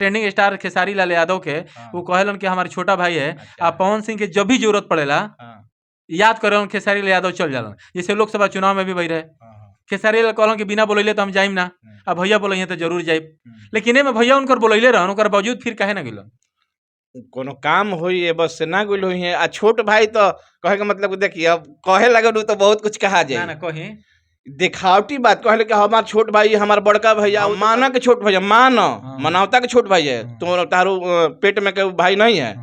Trending star Khesari Lal Yadav के वो कहलन कि हमारे छोटा भाई है। आ पवन सिंह के जब भी जरूरत पड़ेला याद करे खेसारी लाल यादव चल जालन। जैसे लोकसभा चुनाव में भी वही रहे, खेसारी लाल कहलन कि बिना बोलैले तो हम जाइम ना, अब भैया बोले तो जरूर जाइब। लेकिन एमे भैया उनकर बोलैले रहन, ओकर बावजूद फिर काहे ना गेलन। कोनो काम होई है बस से ना गुल हुई है। आ छोट भाई तो कहे के मतलब देखिए अब कहे लगे तो बहुत कुछ कहा जाए ना कहे दिखावटी बात कहले कि हमार छोट भाई हमार बड़का भैया माना के छोट भैया माना मानवता के छोट भाई है। तो तारू पेट में के भाई नहीं है,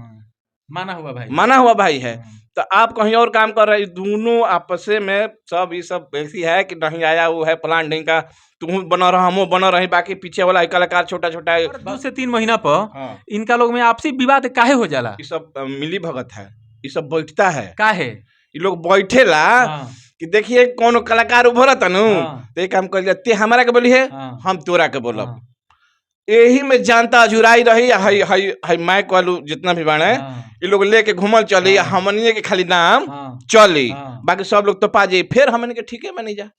माना हुआ भाई है। तो आप कहीं और काम कर रहे, दोनों आपस में सब ये सब ऐसी है कि नहीं आया वो है प्लान नहीं का तू बना रहा हम बना रही, बाकी पीछे वाला कलाकार छोटा छोटा 2 से 3 महीना पर इनका लोग में आपसी विवाद काहे हो जाला। ये सब मिली भगत है, ये सब बैठता है काहे ये लोग बैठेला कि देखिए कौन कलाकार उभरत नु तो ये काम कर ते हमारा के बोली है हम तोरा के बोलब। यही में जानता अजुराई रही हई हई हई माइक वालू जितना भी बाणे ये लोग लेके घूमल चली हमनिए के खाली नाम चली, बाकी सब लोग तो पा जाई फिर हमन के ठीके मानी जा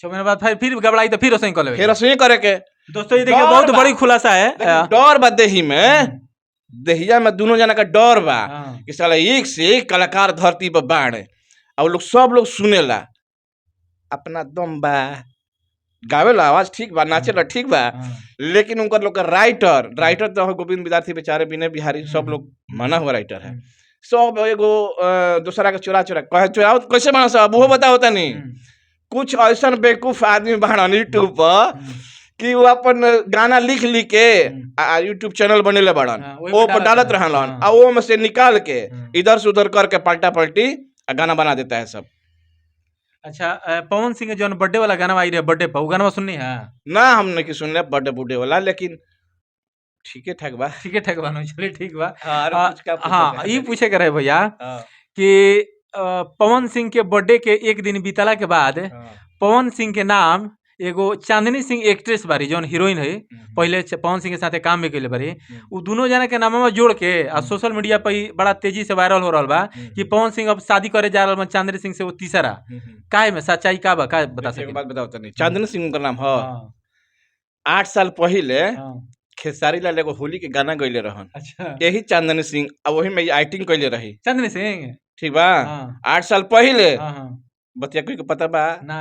6 महीने बाद फिर घबराई तो फिर ओसई कर लेबे, फिर ओसई करे के। दोस्तों ये देखिए बहुत बड़ी खुलासा है। डर बा देही में, देहिया में दोनों जना का डर बा कि साला एक से एक कलाकार धरती पर बाणे और लोग सब लोग सुनेला अपना दम बा गावेला आवाज ठीक बा नाचेला ठीक बा, लेकिन उनका लोग का राइटर तो गोविंद विद्यार्थी बेचारे विनय बिहारी सब लोग माना हुआ राइटर है। सब एगो दूसरा के चोरा चोरा कैसे बना सब वो बताओ तनी। कुछ ऐसा बेवकूफ आदमी बाड़न यूट्यूब पर कि वो अपन गाना लिख के यूट्यूब चैनल बनेले बाड़न वो पर डालत रहलन आ वो में से निकाल के इधर से उधर करके पलटा पलटी गाना बना देता है सब। अच्छा पवन सिंह के जो बर्थडे वाला गाना आई रहे बर्थडे पर, वो गाना सुननी है ना हम नहीं सुन रहे बर्थडे बुड्डे वाला, लेकिन ठीक है ठाक बा चलिए ठीक बा। हाँ ये पूछे कर रहे भैया कि पवन सिंह के बर्थडे के एक दिन बीतला के बाद पवन सिंह के नाम एगो चांदनी सिंह एक्ट्रेस बारी जो हीरोइन है पहले पवन सिंह के साथ काम भी कैले बारी, वो दोनों जना के नाम में जोड़ के सोशल मीडिया पर बड़ा तेजी से वायरल हो रहा बा कि पवन सिंह अब शादी करे जा रहा चांदनी सिंह से वो तीसरा काहे में सच्चाई का बा का बता सके बात बताओ तनी। चांदनी सिंह का नाम है 8 साल पहले खेसारी लाल एगो होली के गाना गईले रहन। अच्छा यही चांदनी सिंह अब वही में एक्टिंग कैले रही चांदनी सिंह ठीक बा 8 साल पहले बतिया कोई को पता बा ना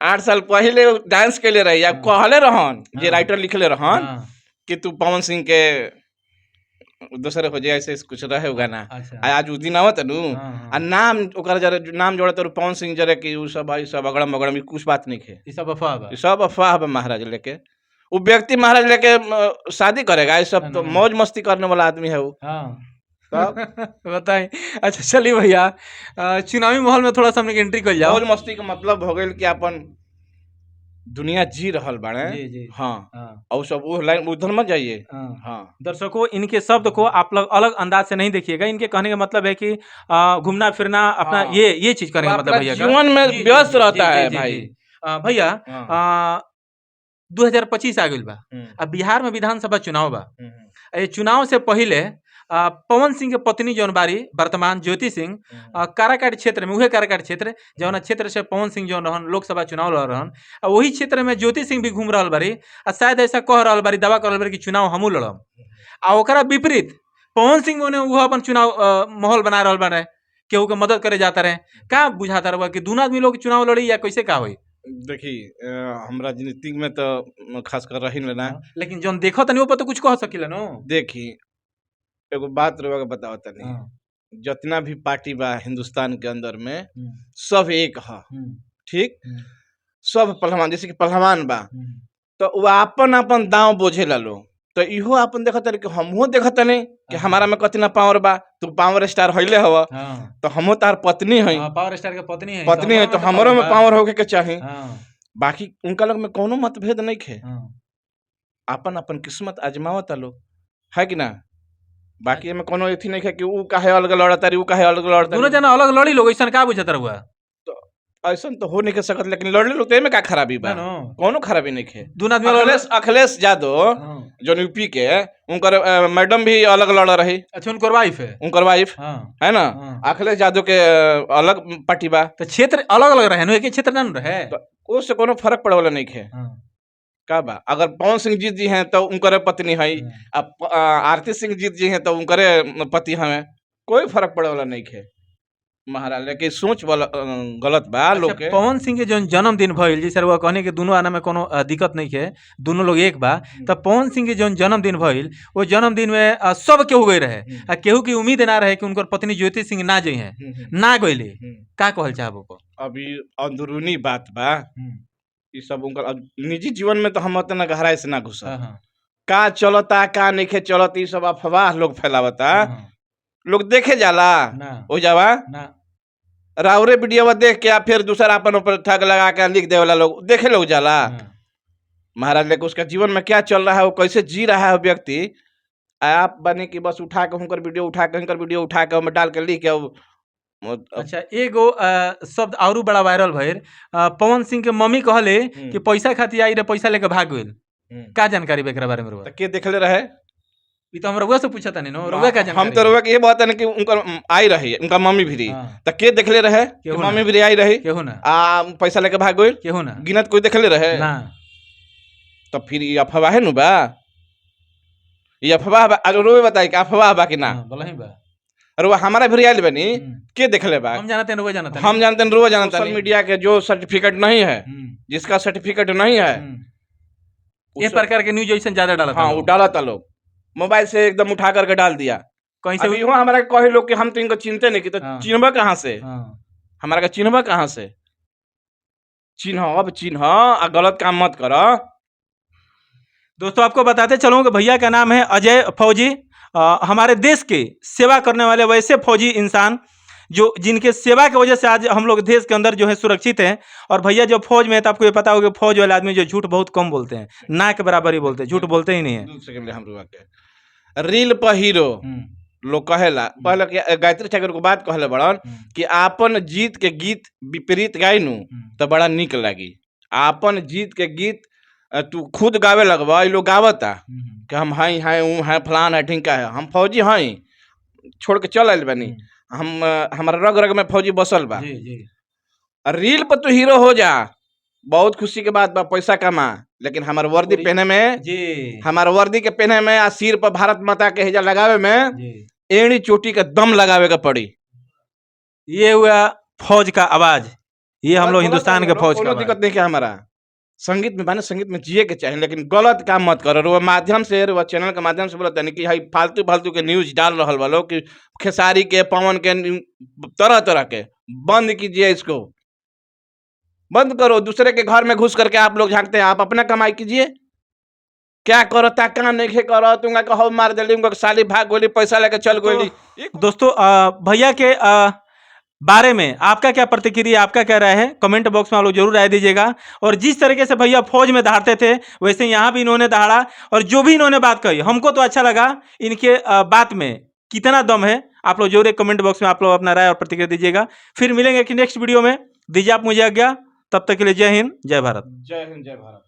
8 साल पहले डांस कैले रही अब कहले रहन जे राइटर लिखले रहन कि तू पवन सिंह के दूसरे हो जाए ऐसे कुछ रहे हो गाना। आज उस दिन आवत नु आ नाम ओकर जरे नाम जोड़त पवन सिंह जरे कि उ सब भाई सब अगड़म बगड़म कुछ बात नहीं है, ई सब अफवाह बा, ई सब अफवाह बा। महाराज लेके वो व्यक्ति महाराज लेके शादी करेगा, ये सब तो मौज मस्ती करने वाला आदमी है वो। बताए। अच्छा चलिए भैया चुनावी माहौल में थोड़ा सा हमने एंट्री कर जाओ। मौज मस्ती का मतलब हो गई कि अपन दुनिया जी रहल बाड़े हाँ और सब वो लाइन उधर मत जाइए। हाँ दर्शकों इनके शब्द को आप लोग अलग अंदाज से नहीं देखिएगा, इनके कहने का मतलब है कि घूमना फिरना अपना ये चीज करने का मतलब भैया जीवन में व्यस्त रहता है भाई। भैया 2025 आ गई बा, अब बिहार में विधानसभा चुनाव बा। ये चुनाव से पहले पवन सिंह के पत्नी जौन बारी वर्तमान ज्योति सिंह काराकाट क्षेत्र में, उहे काराकाट क्षेत्र जौन क्षेत्र से पवन सिंह जौन रहन लोकसभा चुनाव लड़ रहन, वही क्षेत्र में ज्योति सिंह भी घूम रहा बारी। शायद ऐसा कह रहा बारी, दावा कर रहा बारी कि चुनाव हमू लड़म। आ ओकरा विपरीत पवन सिंह ने वो अपन चुनाव माहौल बना रहा बारे, केहू के मदद करे जाता रहे। का बुझाता रहा कि दोनों आदमी लोग चुनाव लड़ी या कैसे का हुई? देखिए हम राजनीतिक में तो खास कर रही ना, लेकिन जौन देखो तनी ऊपर तो कुछ कह सकिला नो। देखिए एगो बात रउआ बताओ तनी, जितना भी पार्टी बा हिंदुस्तान के अंदर में सब एक है, ठीक सब पहलवान जैसे कि पहलवान बा तो वो अपन अपन दांव बोझे ला लो, तो इहो अपन देखत कि हमहू देखत नहीं कि हमारा में कितना पावर बा। तू पावर स्टार हइले हवा तो हमहू तार पत्नी है, पावर स्टार के पत्नी है तो हमरो में पावर होके के चाहिए। बाकी उनका लोग में कोनो मतभेद नहीं है, अपन अपन किस्मत आजमावत लोग है कि ना। बाकी में कोनो एथी नहीं है कि ऊ काहे अलग लड़तारी ऊ काहे अलग लड़तारी, दोनों जना अलग लड़ी लोग ऐसा का बुझत रहुआ। तो ऐसा तो हो नहीं के सकत, लेकिन लड़ले लोग में का खराबी बा? कोनो खराबी नहीं है। दोनों आदमी अखिलेश यादव जो यूपी के उनकर मैडम भी अलग लड़ रही। अच्छा उनकर वाइफ है, उनकर वाइफ है ना। अखिलेश यादव के अलग पार्टी बा, तो क्षेत्र अलग अलग रहे, एक क्षेत्र ना रहे, उससे कोनो फर्क पड़े वाला नहीं है। का बा अगर पवन सिंह जीत जी हैं तो उनकरे पत्नी है, अब आरती सिंह जीत जी हैं तो उनकरे पति हमें कोई फर्क पड़े वाला नहीं है महाराज। लेकिन सोच वाला गलत बा अच्छा, लोग के। पवन सिंह के जौन जन्मदिन भइल जैसे रउआ कहनी कि दुनू आना में कोनो दिक्कत नहीं है, दुनू लोग एक बा। त पवन सिंह के जौन जन्मदिन भइल वो जन्मदिन में सब केहू गई रहे, आ केहू की उम्मीद ना रहे कि उनकर पत्नी ज्योति सिंह ना जई हैं, ना गइले। का कहल चाहबो को? अभी अंदरूनी बात बा, ई सब उनकर निजी जीवन में तो हम उतना गहराई से ना घुसा। का चलता का नहीं चलत ई सब अफवाह लोग फैलावता, लोग देखे जाला हो जावा ना राउरे वीडियो देख के फिर दूसरा अपन ऊपर ठग लगा के लिख दे वाला लोग देखे लोग जाला महाराज। लेकिन उसका जीवन में क्या चल रहा है, वो कैसे जी रहा है व्यक्ति, आप बने कि बस उठा के उनकर वीडियो उठा के डाल के लिख के। अच्छा, एगो शब्द आरू बड़ा वायरल भइल, पवन सिंह के मम्मी कहले कि पैसा खातिर आई रे, पैसा लेके भाग गइल। का जानकारी बा एकरा बारे में रउआ? के देखले रहे ई तो हम रउआ से पूछत नहीं नो, रउआ का जानकारी? हम तो रउआ के ये बात है कि उनकर आई रही उनका मम्मी भी त के देखले रहे कि मम्मी भी आई रही केहू ना, पैसा लेके भाग गइल केहू ना, गिनत कोई देखले रहे ना। तो फिर ये अफवाह है नु बा, ये अफवाह बा। रोवे बताई कि अफवाह बा कि ना? बोलही बा। रुआ हमारा भी आइल बनी के देखले बा? हम जानते हैं, रुआ जानते हैं। हम जानते हैं, रुआ जानते हैं। सोशल मीडिया के जो सर्टिफिकेट नहीं है, जिसका सर्टिफिकेट नहीं है, इस प्रकार के न्यूज ऐसे ज्यादा डाला था। हाँ, वो डाला था लोग मोबाइल से एकदम उठा करके डाल दिया। कहीं से अभी हमारा कहे लोग कि हम तो इनको चिनते नहीं कि तो चिन्हबा कहाँ से? हमारा का चिन्हबा कहाँ से? चिन्ह अब चिन्ह, गलत काम मत करो। दोस्तों आपको बताते चलूँ कि भैया का नाम है अजय फौजी, हमारे देश के सेवा करने वाले वैसे फौजी इंसान जो जिनके सेवा की वजह से आज हम लोग देश के अंदर जो है सुरक्षित हैं। और भैया जब फौज में है तो आपको ये पता होगा फौज वाले आदमी जो झूठ बहुत कम बोलते हैं, ना के बराबर ही बोलते हैं, झूठ बोलते ही नहीं है। रील पर हीरो लोग कहेला, पहले गायत्री ठाकुर को बात कहले बड़न कि आपन जीत के गीत विपरीत गायनु तो बड़ा निक लगी। आपन जीत के गीत तू खुद गावे लगवा, लोग गावता कि हम हाई हाई ऊ है फलान है ढिंका है, हम फौजी हाई छोड़ के चल आइल बनी, हम हमारा रग रग में फौजी बसल बा। रील पर तू हीरो हो जा, बहुत खुशी के बात बा, पैसा कमा, लेकिन हमारे वर्दी पहने में, हमारे वर्दी के पहने में आ सिर पर भारत माता के हिजा लगावे में एड़ी चोटी का दम लगावे का पड़ी। ये हुआ फौज का आवाज, ये हम लोग हिंदुस्तान के फौज का दिक्कत नहीं क्या हमारा संगीत में बने, संगीत में जिए के चाहिए, लेकिन गलत काम मत करो। वो माध्यम से, वो चैनल के माध्यम से बोलते हैं कि भाई फालतू फालतू के न्यूज डाल रहा वालों कि खेसारी के पवन के तरह तरह के बंद कीजिए, इसको बंद करो। दूसरे के घर में घुस करके आप लोग झांकते हैं, आप अपना कमाई कीजिए। क्या करो ताका नहीं करो, तुमका कहो मार दिली, उनका साली भाग गोली, पैसा लेके चल गोली। दोस्तों भैया के बारे में आपका क्या प्रतिक्रिया, आपका क्या राय है, कमेंट बॉक्स में आप लोग जरूर राय दीजिएगा। और जिस तरीके से भैया फौज में दहाड़ते थे वैसे यहाँ भी इन्होंने दहाड़ा, और जो भी इन्होंने बात कही हमको तो अच्छा लगा। इनके बात में कितना दम है आप लोग जरूर कमेंट बॉक्स में आप लोग अपना राय और प्रतिक्रिया दीजिएगा। फिर मिलेंगे कि नेक्स्ट वीडियो में, दीजिए आप मुझे आज्ञा, तब तक के लिए जय हिंद, जय भारत। जय हिंद, जय भारत।